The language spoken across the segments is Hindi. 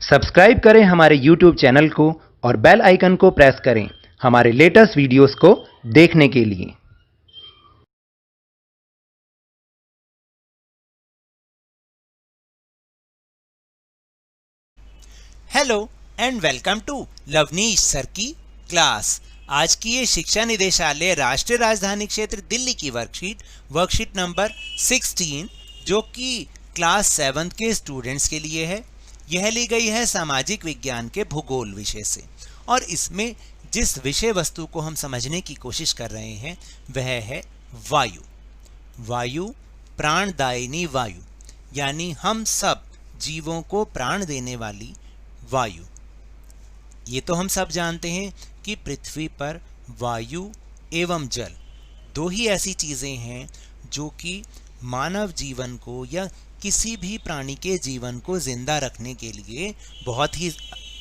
सब्सक्राइब करें हमारे YouTube चैनल को और बेल आइकन को प्रेस करें हमारे लेटेस्ट वीडियोस को देखने के लिए। Hello and welcome to Lavneesh sir की क्लास। आज की ये शिक्षा निदेशालय राष्ट्रीय राजधानी क्षेत्र दिल्ली की वर्कशीट नंबर 16 जो कि क्लास 7 के स्टूडेंट्स के लिए है। यह ली गई है सामाजिक विज्ञान के भूगोल विषय से और इसमें जिस विषय वस्तु को हम समझने की कोशिश कर रहे हैं वह है वायु। वायु प्राणदायिनी वायु, यानी हम सब जीवों को प्राण देने वाली वायु। ये तो हम सब जानते हैं कि पृथ्वी पर वायु एवं जल दो ही ऐसी चीजें हैं जो कि मानव जीवन को या किसी भी प्राणी के जीवन को जिंदा रखने के लिए बहुत ही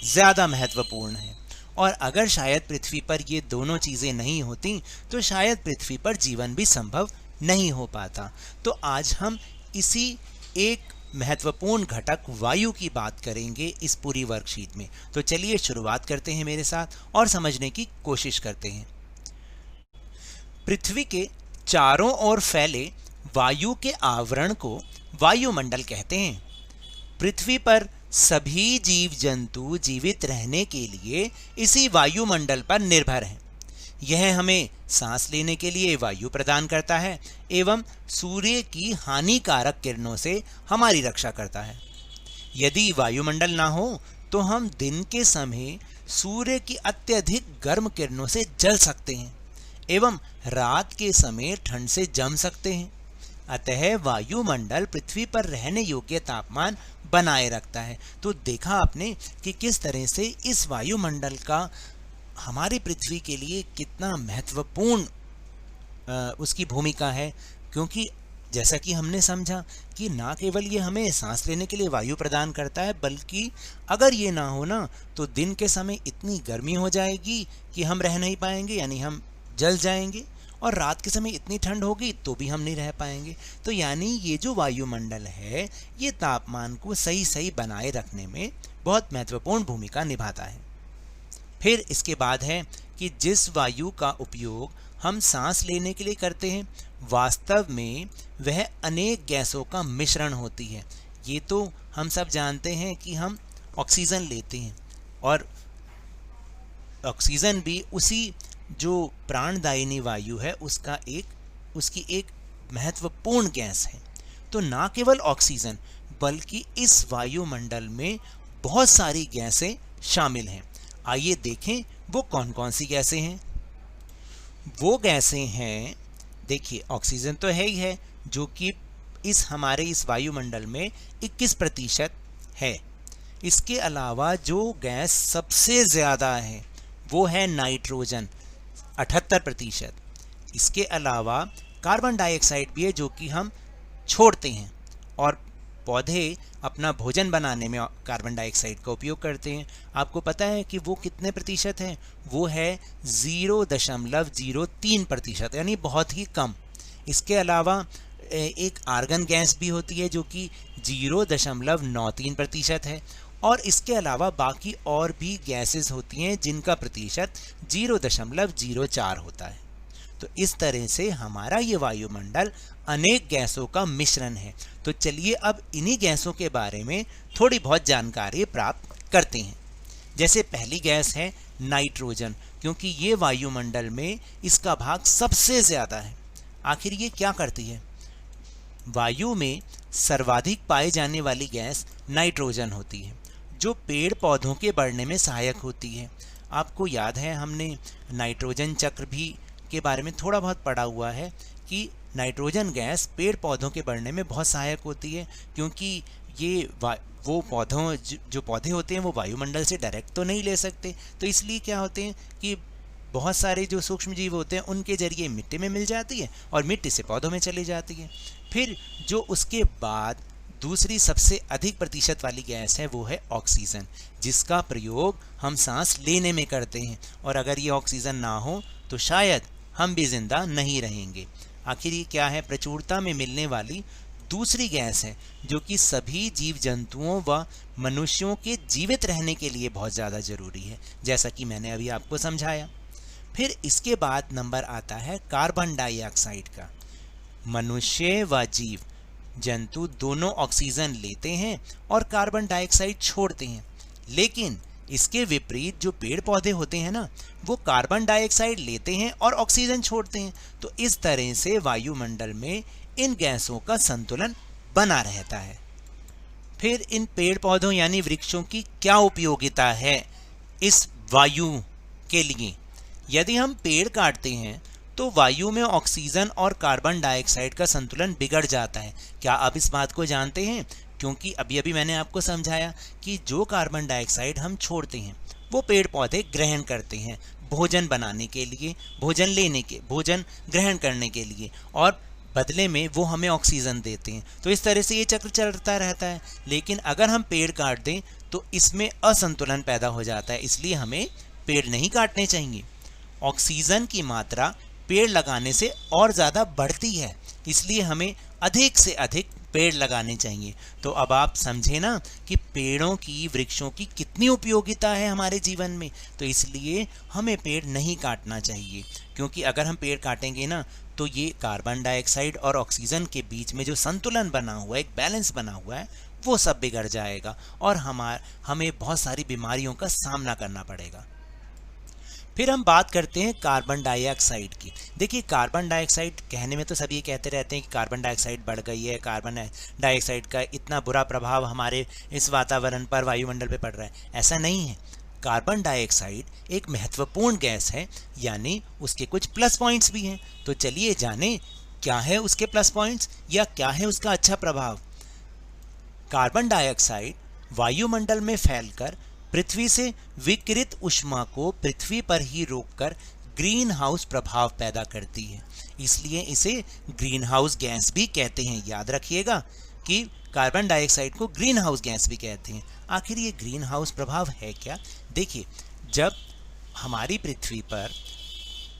ज्यादा महत्वपूर्ण है। और अगर शायद पृथ्वी पर ये दोनों चीजें नहीं होती तो शायद पृथ्वी पर जीवन भी संभव नहीं हो पाता। तो आज हम इसी एक महत्वपूर्ण घटक वायु की बात करेंगे इस पूरी वर्कशीट में। तो चलिए शुरुआत करते हैं मेरे साथ और समझने की कोशिश करते हैं। पृथ्वी के चारों ओर फैले वायु के आवरण को वायुमंडल कहते हैं। पृथ्वी पर सभी जीव जंतु जीवित रहने के लिए इसी वायुमंडल पर निर्भर हैं। यह हमें सांस लेने के लिए वायु प्रदान करता है एवं सूर्य की हानिकारक किरणों से हमारी रक्षा करता है। यदि वायुमंडल ना हो तो हम दिन के समय सूर्य की अत्यधिक गर्म किरणों से जल सकते हैं एवं रात के समय ठंड से जम सकते हैं। अतः वायुमंडल पृथ्वी पर रहने योग्य तापमान बनाए रखता है। तो देखा आपने कि किस तरह से इस वायुमंडल का हमारी पृथ्वी के लिए कितना महत्वपूर्ण उसकी भूमिका है, क्योंकि जैसा कि हमने समझा कि ना केवल ये हमें सांस लेने के लिए वायु प्रदान करता है, बल्कि अगर ये ना हो ना तो दिन के समय इतनी गर्मी हो जाएगी कि हम रह नहीं पाएंगे, यानी हम जल जाएंगे, और रात के समय इतनी ठंड होगी तो भी हम नहीं रह पाएंगे। तो यानी ये जो वायुमंडल है ये तापमान को सही सही बनाए रखने में बहुत महत्वपूर्ण भूमिका निभाता है। फिर इसके बाद है कि जिस वायु का उपयोग हम सांस लेने के लिए करते हैं वास्तव में वह अनेक गैसों का मिश्रण होती है। ये तो हम सब जानते हैं कि हम ऑक्सीजन लेते हैं और ऑक्सीजन भी उसी जो प्राणदायिनी वायु है उसकी एक महत्वपूर्ण गैस है। तो ना केवल ऑक्सीजन बल्कि इस वायुमंडल में बहुत सारी गैसें शामिल हैं। आइए देखें वो कौन कौन सी गैसें हैं। वो गैसें हैं, देखिए ऑक्सीजन तो है ही है जो कि हमारे इस वायुमंडल में 21% है। इसके अलावा जो गैस सबसे ज़्यादा है वो है नाइट्रोजन 78%। इसके अलावा कार्बन डाइऑक्साइड भी है जो कि हम छोड़ते हैं और पौधे अपना भोजन बनाने में कार्बन डाइऑक्साइड का उपयोग करते हैं। आपको पता है कि वो कितने प्रतिशत है? वो है 0.03%, यानी बहुत ही कम। इसके अलावा एक आर्गन गैस भी होती है जो कि 0.93% है और इसके अलावा बाकी और भी गैसेस होती हैं जिनका प्रतिशत 0.04 होता है। तो इस तरह से हमारा ये वायुमंडल अनेक गैसों का मिश्रण है। तो चलिए अब इन्हीं गैसों के बारे में थोड़ी बहुत जानकारी प्राप्त करते हैं। जैसे पहली गैस है नाइट्रोजन, क्योंकि ये वायुमंडल में इसका भाग सबसे ज़्यादा है। आखिर ये क्या करती है? वायु में सर्वाधिक पाए जाने वाली गैस नाइट्रोजन होती है जो पेड़ पौधों के बढ़ने में सहायक होती है। आपको याद है हमने नाइट्रोजन चक्र भी के बारे में थोड़ा बहुत पढ़ा हुआ है कि नाइट्रोजन गैस पेड़ पौधों के बढ़ने में बहुत सहायक होती है, क्योंकि ये वो जो पौधे होते हैं वो वायुमंडल से डायरेक्ट तो नहीं ले सकते। तो इसलिए क्या होते हैं कि बहुत सारे जो सूक्ष्म जीव होते हैं उनके जरिए मिट्टी में मिल जाती है और मिट्टी से पौधों में चली जाती है। फिर जो उसके बाद दूसरी सबसे अधिक प्रतिशत वाली गैस है वो है ऑक्सीजन, जिसका प्रयोग हम सांस लेने में करते हैं। और अगर ये ऑक्सीजन ना हो तो शायद हम भी जिंदा नहीं रहेंगे। आखिर ये क्या है? प्रचुरता में मिलने वाली दूसरी गैस है जो कि सभी जीव जंतुओं व मनुष्यों के जीवित रहने के लिए बहुत ज़्यादा ज़रूरी है, जैसा कि मैंने अभी आपको समझाया। फिर इसके बाद नंबर आता है कार्बन डाइऑक्साइड का। मनुष्य व जीव जंतु दोनों ऑक्सीजन लेते हैं और कार्बन डाइऑक्साइड छोड़ते हैं, लेकिन इसके विपरीत जो पेड़ पौधे होते हैं ना, वो कार्बन डाइऑक्साइड लेते हैं और ऑक्सीजन छोड़ते हैं। तो इस तरह से वायुमंडल में इन गैसों का संतुलन बना रहता है। फिर इन पेड़ पौधों यानी वृक्षों की क्या उपयोगिता है इस वायु के लिए? यदि हम पेड़ काटते हैं तो वायु में ऑक्सीजन और कार्बन डाइऑक्साइड का संतुलन बिगड़ जाता है। क्या आप इस बात को जानते हैं? क्योंकि अभी अभी मैंने आपको समझाया कि जो कार्बन डाइऑक्साइड हम छोड़ते हैं वो पेड़ पौधे ग्रहण करते हैं भोजन बनाने के लिए, भोजन ग्रहण करने के लिए, और बदले में वो हमें ऑक्सीजन देते हैं। तो इस तरह से ये चक्र चलता रहता है। लेकिन अगर हम पेड़ काट दें तो इसमें असंतुलन पैदा हो जाता है, इसलिए हमें पेड़ नहीं काटने चाहिए। ऑक्सीजन की मात्रा पेड़ लगाने से और ज़्यादा बढ़ती है, इसलिए हमें अधिक से अधिक पेड़ लगाने चाहिए। तो अब आप समझे ना कि पेड़ों की, वृक्षों की कितनी उपयोगिता है हमारे जीवन में। तो इसलिए हमें पेड़ नहीं काटना चाहिए, क्योंकि अगर हम पेड़ काटेंगे ना तो ये कार्बन डाइऑक्साइड और ऑक्सीजन के बीच में जो संतुलन बना हुआ है, एक बैलेंस बना हुआ है, वो सब बिगड़ जाएगा और हमें बहुत सारी बीमारियों का सामना करना पड़ेगा। फिर हम बात करते हैं कार्बन डाइऑक्साइड की। देखिए, कार्बन डाइऑक्साइड कहने में तो सभी कहते रहते हैं कि कार्बन डाइऑक्साइड बढ़ गई है, कार्बन डाइऑक्साइड का इतना बुरा प्रभाव हमारे इस वातावरण पर, वायुमंडल पे पड़ रहा है। ऐसा नहीं है। कार्बन डाइऑक्साइड एक महत्वपूर्ण गैस है, यानी उसके कुछ प्लस पॉइंट्स भी हैं। तो चलिए जानें क्या है उसके प्लस पॉइंट्स या क्या है उसका अच्छा प्रभाव। कार्बन डाइऑक्साइड वायुमंडल में फैलकर पृथ्वी से विकिरित ऊष्मा को पृथ्वी पर ही रोककर ग्रीन हाउस प्रभाव पैदा करती है, इसलिए इसे ग्रीन हाउस गैस भी कहते हैं। याद रखिएगा कि कार्बन डाइऑक्साइड को ग्रीन हाउस गैस भी कहते हैं। आखिर ये ग्रीन हाउस प्रभाव है क्या? देखिए, जब हमारी पृथ्वी पर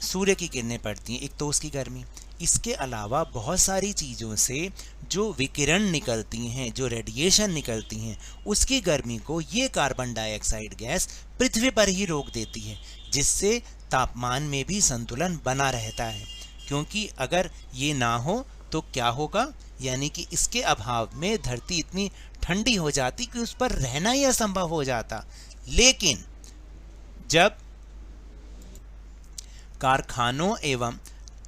सूर्य की किरणें पड़ती हैं, एक तो उसकी गर्मी, इसके अलावा बहुत सारी चीज़ों से जो विकिरण निकलती हैं, जो रेडिएशन निकलती हैं, उसकी गर्मी को ये कार्बन डाइऑक्साइड गैस पृथ्वी पर ही रोक देती है, जिससे तापमान में भी संतुलन बना रहता है। क्योंकि अगर ये ना हो तो क्या होगा, यानी कि इसके अभाव में धरती इतनी ठंडी हो जाती कि उस पर रहना ही असंभव हो जाता। लेकिन जब कारखानों एवं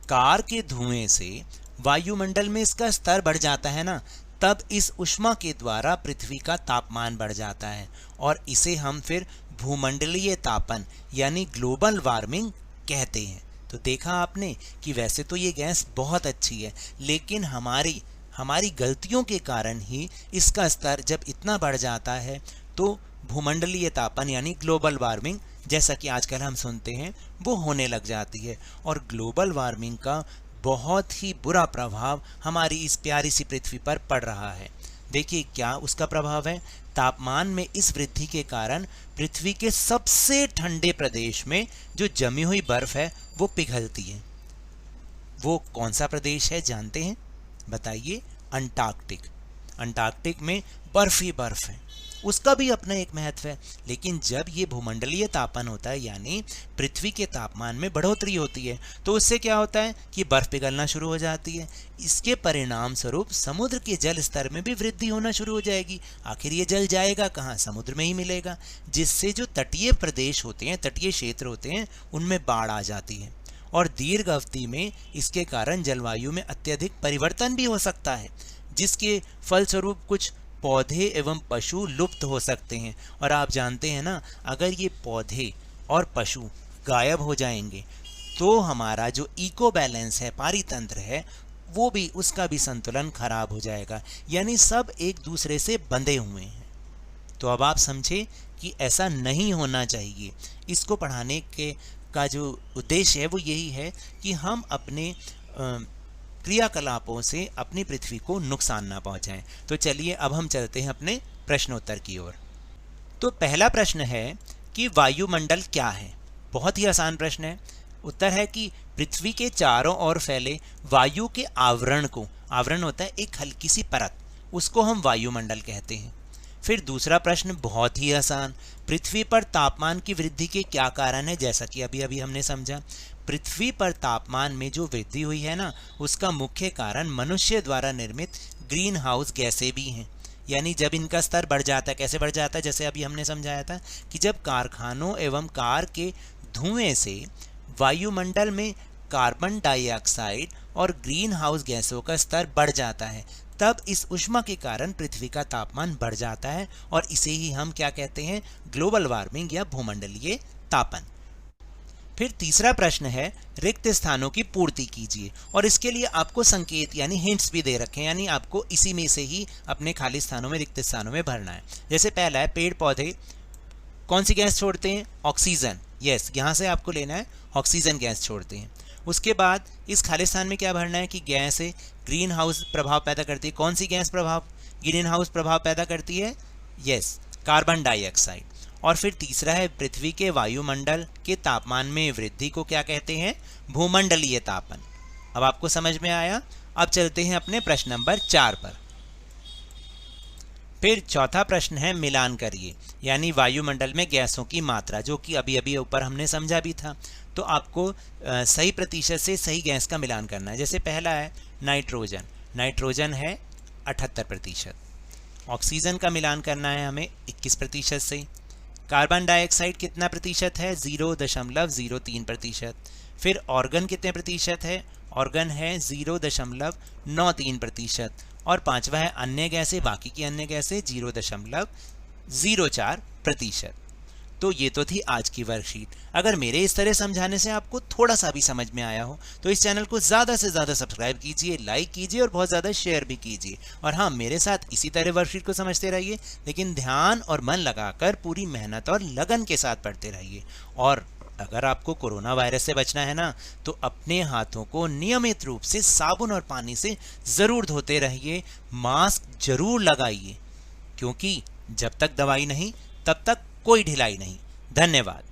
कार के धुएं से वायुमंडल में इसका स्तर बढ़ जाता है ना, तब इस ऊष्मा के द्वारा पृथ्वी का तापमान बढ़ जाता है और इसे हम फिर भूमंडलीय तापन यानी ग्लोबल वार्मिंग कहते हैं। तो देखा आपने कि वैसे तो ये गैस बहुत अच्छी है, लेकिन हमारी गलतियों के कारण ही इसका स्तर जब इतना बढ़ जाता है तो भूमंडलीय तापन यानी ग्लोबल वार्मिंग, जैसा कि आजकल हम सुनते हैं, वो होने लग जाती है। और ग्लोबल वार्मिंग का बहुत ही बुरा प्रभाव हमारी इस प्यारी सी पृथ्वी पर पड़ रहा है। देखिए क्या उसका प्रभाव है। तापमान में इस वृद्धि के कारण पृथ्वी के सबसे ठंडे प्रदेश में जो जमी हुई बर्फ है वो पिघलती है। वो कौन सा प्रदेश है जानते हैं? बताइए। अंटार्कटिक। अंटार्कटिक में बर्फ ही बर्फ है, उसका भी अपना एक महत्व है। लेकिन जब ये भूमंडलीय तापन होता है यानी पृथ्वी के तापमान में बढ़ोतरी होती है, तो उससे क्या होता है कि बर्फ पिघलना शुरू हो जाती है। इसके परिणाम स्वरूप समुद्र के जल स्तर में भी वृद्धि होना शुरू हो जाएगी। आखिर ये जल जाएगा कहाँ? समुद्र में ही मिलेगा, जिससे जो तटीय प्रदेश होते हैं, तटीय क्षेत्र होते हैं, उनमें बाढ़ आ जाती है। और दीर्घ अवधि में इसके कारण जलवायु में अत्यधिक परिवर्तन भी हो सकता है, जिसके फलस्वरूप कुछ पौधे एवं पशु लुप्त हो सकते हैं। और आप जानते हैं ना, अगर ये पौधे और पशु गायब हो जाएंगे तो हमारा जो इको बैलेंस है, पारितंत्र है, वो भी, उसका भी संतुलन खराब हो जाएगा। यानी सब एक दूसरे से बंधे हुए हैं। तो अब आप समझे कि ऐसा नहीं होना चाहिए। इसको पढ़ाने का जो उद्देश्य है वो यही है कि हम अपने क्रियाकलापों से अपनी पृथ्वी को नुकसान ना पहुंचाएं। तो चलिए अब हम चलते हैं अपने प्रश्नोत्तर की ओर। तो पहला प्रश्न है कि वायुमंडल क्या है? बहुत ही आसान प्रश्न है। उत्तर है कि पृथ्वी के चारों ओर फैले वायु के आवरण को आवरण होता है एक हल्की सी परत, उसको हम वायुमंडल कहते हैं। फिर दूसरा प्रश्न बहुत ही आसान, पृथ्वी पर तापमान की वृद्धि के क्या कारण है? जैसा कि अभी अभी हमने समझा, पृथ्वी पर तापमान में जो वृद्धि हुई है ना, उसका मुख्य कारण मनुष्य द्वारा निर्मित ग्रीन हाउस गैसें भी हैं। यानी जब इनका स्तर बढ़ जाता है, कैसे बढ़ जाता है? जैसे अभी हमने समझाया था कि जब कारखानों एवं कार के धुएं से वायुमंडल में कार्बन डाइऑक्साइड और ग्रीन हाउस गैसों का स्तर बढ़ जाता है, तब इस ऊष्मा के कारण पृथ्वी का तापमान बढ़ जाता है और इसे ही हम क्या कहते हैं? ग्लोबल वार्मिंग या भूमंडलीय तापन। फिर तीसरा प्रश्न है, रिक्त स्थानों की पूर्ति कीजिए, और इसके लिए आपको संकेत यानी हिंट्स भी दे रखे हैं, यानी आपको इसी में से ही अपने खाली स्थानों में, रिक्त स्थानों में भरना है। जैसे पहला है, पेड़ पौधे कौन सी गैस छोड़ते हैं? ऑक्सीजन। यस, यहाँ से आपको लेना है, ऑक्सीजन गैस छोड़ते हैं। उसके बाद इस खाली स्थान में क्या भरना है कि गैस है ग्रीन हाउस प्रभाव पैदा करती है। कौन सी गैस ग्रीन हाउस प्रभाव पैदा करती है? Yes, carbon dioxide. और फिर तीसरा है, पृथ्वी के वायुमंडल के तापमान में वृद्धि को क्या कहते हैं? भूमंडलीय तापन। अब आपको समझ में आया। अब चलते हैं अपने प्रश्न नंबर 4 पर। फिर चौथा प्रश्न है, मिलान करिए, यानी वायुमंडल में गैसों की मात्रा, जो कि अभी अभी ऊपर हमने समझा भी था। तो आपको सही प्रतिशत से सही गैस का मिलान करना है। जैसे पहला है नाइट्रोजन, नाइट्रोजन है 78%। ऑक्सीजन का मिलान करना है हमें 21% से। कार्बन डाइऑक्साइड कितना प्रतिशत है? 0.03%। फिर ऑर्गन कितने प्रतिशत है? ऑर्गन है 0.93%। और पांचवा है अन्य गैसें, बाकी की अन्य गैसें 0.04%। तो ये तो थी आज की वर्कशीट। अगर मेरे इस तरह समझाने से आपको थोड़ा सा भी समझ में आया हो तो इस चैनल को ज़्यादा से ज़्यादा सब्सक्राइब कीजिए, लाइक कीजिए और बहुत ज़्यादा शेयर भी कीजिए। और हाँ, मेरे साथ इसी तरह वर्कशीट को समझते रहिए, लेकिन ध्यान और मन लगाकर पूरी मेहनत और लगन के साथ पढ़ते रहिए। और अगर आपको कोरोना वायरस से बचना है ना, तो अपने हाथों को नियमित रूप से साबुन और पानी से ज़रूर धोते रहिए, मास्क जरूर लगाइए, क्योंकि जब तक दवाई नहीं तब तक कोई ढिलाई नहीं। धन्यवाद।